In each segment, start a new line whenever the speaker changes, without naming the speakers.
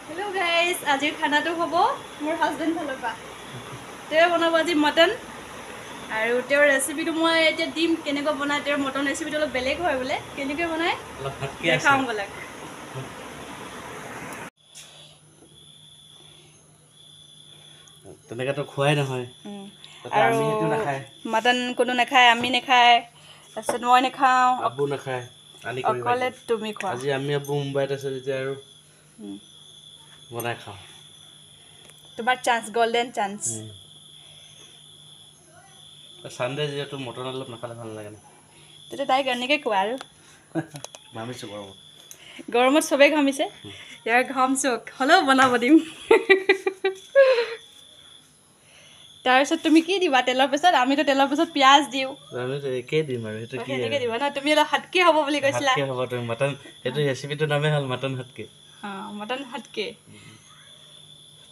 Hello guys, আজিৰ খানাটো হ'ব মোৰ হাজবেণ্ড ফালৰ পৰা। তেওঁ বনাব আজি মটন আৰু তেওঁৰ ৰেচিপিটো মই এতিয়া দিম কেনেকৈ বনায়। তেওঁৰ মটন ৰেচিপিটো অলপ বেলেগ হয় বোলে, কেনেকৈ বনায়
অলপ হাতকে আছে
দেখাম বোলে।
তেনেকৈ খোৱাই নহয়
আৰু মটন কোনো নাখায়, আমি নাখায়, তাৰপিছত মই নাখাওঁ,
আবু নাখায়,
অকলে তুমি খোৱা।
আজি আমি আবু মুম্বাইত আছে যেতিয়া আৰু বনাই খাওঁ।
তোমাৰ চান্স, গল্ডেন চান্স।
চানডে যিহেতু মটন অলপ নাখালে ভাল লাগে না।
তেতিয়া তাইক এনেকৈ কোৱা আৰু
ঘামিছোঁ
গৰমত চবেই ঘামিছে, ইয়াৰ ঘামচোক হ'লেও বনাব দিম। তাৰপিছত তুমি কি দিবা তেলৰ পিছত? আমিতো তেলৰ পিছত পিঁয়াজ দিওঁ।
একেই দিম আৰু সেইটো কি
সেনেকৈ দিবা ন? তুমি অলপ হাতকে হ'ব বুলি কৈছিলা।
হাতকে হ'ব তুমি মটন, সেইটো ৰেচিপিটোৰ নামেই হ'ল মটন হাতকে।
মটন হাতকে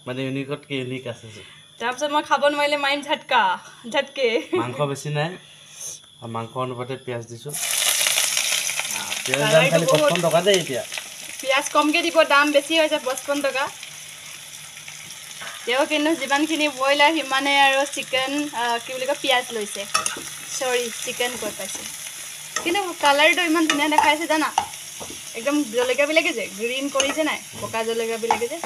মানে ইউনিকতকে ইউনিক আছে।
তাৰপিছত মই খাব নোৱাৰিলে মাৰিম ঝটকা, ঝটকে।
মাংস বেছি নাই, মাংস অনুপাতে পিঁয়াজ দিছোঁ। পিঁয়াজৰ দাম খালি 55 টকা দেই এতিয়া।
পিঁয়াজ কমকৈ দিব, দাম বেছি হৈছে 55 টকা। তেওঁ কিন্তু যিমানখিনি ব্ৰইলাৰ সিমানে আৰু চিকেন কি বুলি কয় পিঁয়াজ লৈছে। চৰি, চিকেন ক'ত পাইছে। কিন্তু কালাৰটো ইমান ধুনীয়া দেখাইছে জানা, একদম জলকীয়াবিলাকে যে গ্ৰীণ কৰিছে নাই, পকা জলকীয়াবিলাকে যে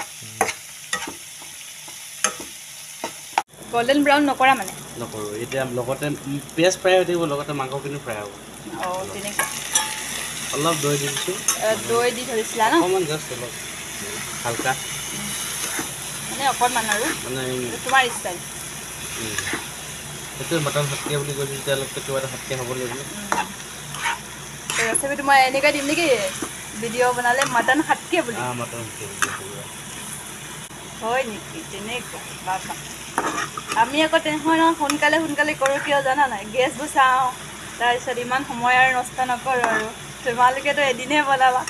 গল্ডেন ব্ৰাউন নকৰা মানে?
নকৰোঁ, এতিয়া লগতে পিঁয়াজ ফ্ৰাই হৈ থাকিব, লগতে মাংসখিনি ফ্ৰাই হ'ব।
তেনেকুৱা।
অলপ দৈ দি দিছোঁ।
দৈ দি ধৰিছিলা ন?
অকণমান জাষ্ট অলপ হালকা,
মানে অকণমান আৰু
মানে
তোমাৰ ষ্টাইল।
সেইটোৱে মটন হাতকে বুলি কৈছোঁ, তেতিয়া অলপ কিবা এটা হাতকে হ'ব লাগিব।
ৰেচিপিটো মই এনেকৈ দিম নেকি ভিডিঅ' বনালে, মটন হাতকে বুলি?
মটন হাতকে
হয় নেকি? তেনেকুৱা বাবা। আমি আকৌ তেনেকুৱা নহয়, সোনকালে সোনকালে কৰোঁ। কিয় জানা নাই? গেছবোৰ চাওঁ, তাৰপিছত ইমান সময় আৰু নষ্ট নকৰোঁ আৰু। তোমালোকেতো এদিনহে বনাবা,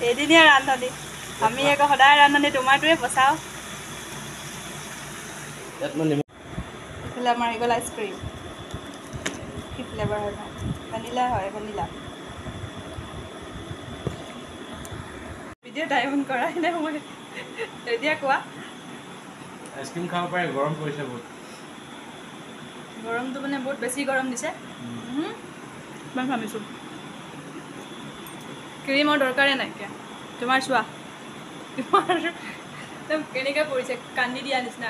এদিনীয়া ৰান্ধনি। আমি আকৌ সদায় ৰান্ধনি, তোমাৰটোৱে বচাওঁ। এইফালে আমাৰ হৈ গ'ল আইচক্ৰীম। কি ফ্লেভাৰ হয় ন? ভেনিলা হয়, ভেনিলা। ভিডিঅ' ডাইমণ্ড কৰাই নাই মই, এতিয়া কোৱা।
আইচক্ৰীম খাব পাৰে, গৰম পৰিছে বহুত।
গৰমটো মানে বহুত বেছি গৰম দিছে। ইমান ভাবিছোঁ ক্ৰীমৰ দৰকাৰেই নাইকিয়া। তোমাৰ চোৱা, তোমাৰ একদম কেনেকৈ পৰিছে, কান্দি দিয়া নিচিনা।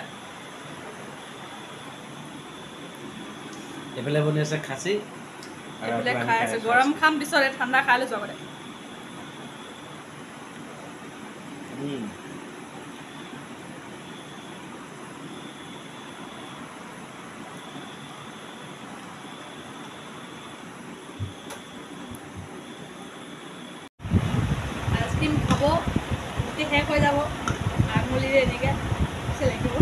এইফালে বনি আছে খাচী,
এইফালে খাই আছোঁ। গৰম খাম পিছত, ঠাণ্ডা খাই লৈছোঁ আগতে। আইচক্ৰীম খাব, গোটেই শেষ হৈ যাব, আঙুলিৰে এনেকৈ চেলেকিব।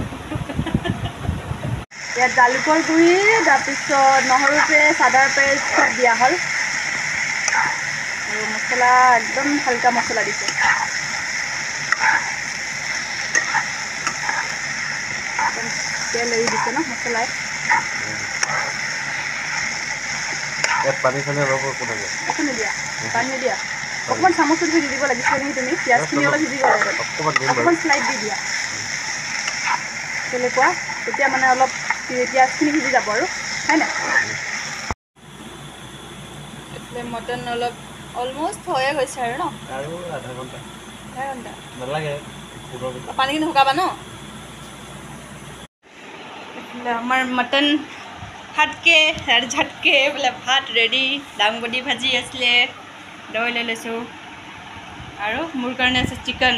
ইয়াত জালুকৰ গুড়ি, তাৰপিছত নহৰু পেষ্ট, আদাৰ পেষ্ট চব দিয়া হ'ল আৰু মছলা একদম হালকা মছলা দিছে। একদম তেল এৰি দিছে ন মছলাই।
পানী চানী অলপ
একো নিদিয়া, পানী নিদিয়া। অকণমান চামুচত দি দিব লাগিছিলে নেকি তুমি? পিঁয়াজখিনি অলপ সিজি গ'লে অকণমান শ্লাইড দি দিয়া, তেনেকুৱা। তেতিয়া মানে অলপ পিঁয়াজখিনি সিজি যাব আৰু, হয় নাই? এইফালে মটন অলপ অলমষ্ট হৈয়ে গৈছে আৰু ন?
আৰু আধা ঘণ্টা
নালাগে, পানীখিনি শুকাবা ন? এইফালে আমাৰ মটন হাতকে আৰু ঝটকে বোলে ভাত ৰেডি। দাংবডি ভাজি আছিলে, দৈ লৈ লৈছোঁ, আৰু মোৰ কাৰণে আছে চিকেন।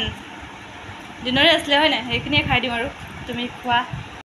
দিনৰে আছিলে হয় নাই? সেইখিনিয়ে খাই দিওঁ আৰু তুমি খোৱা।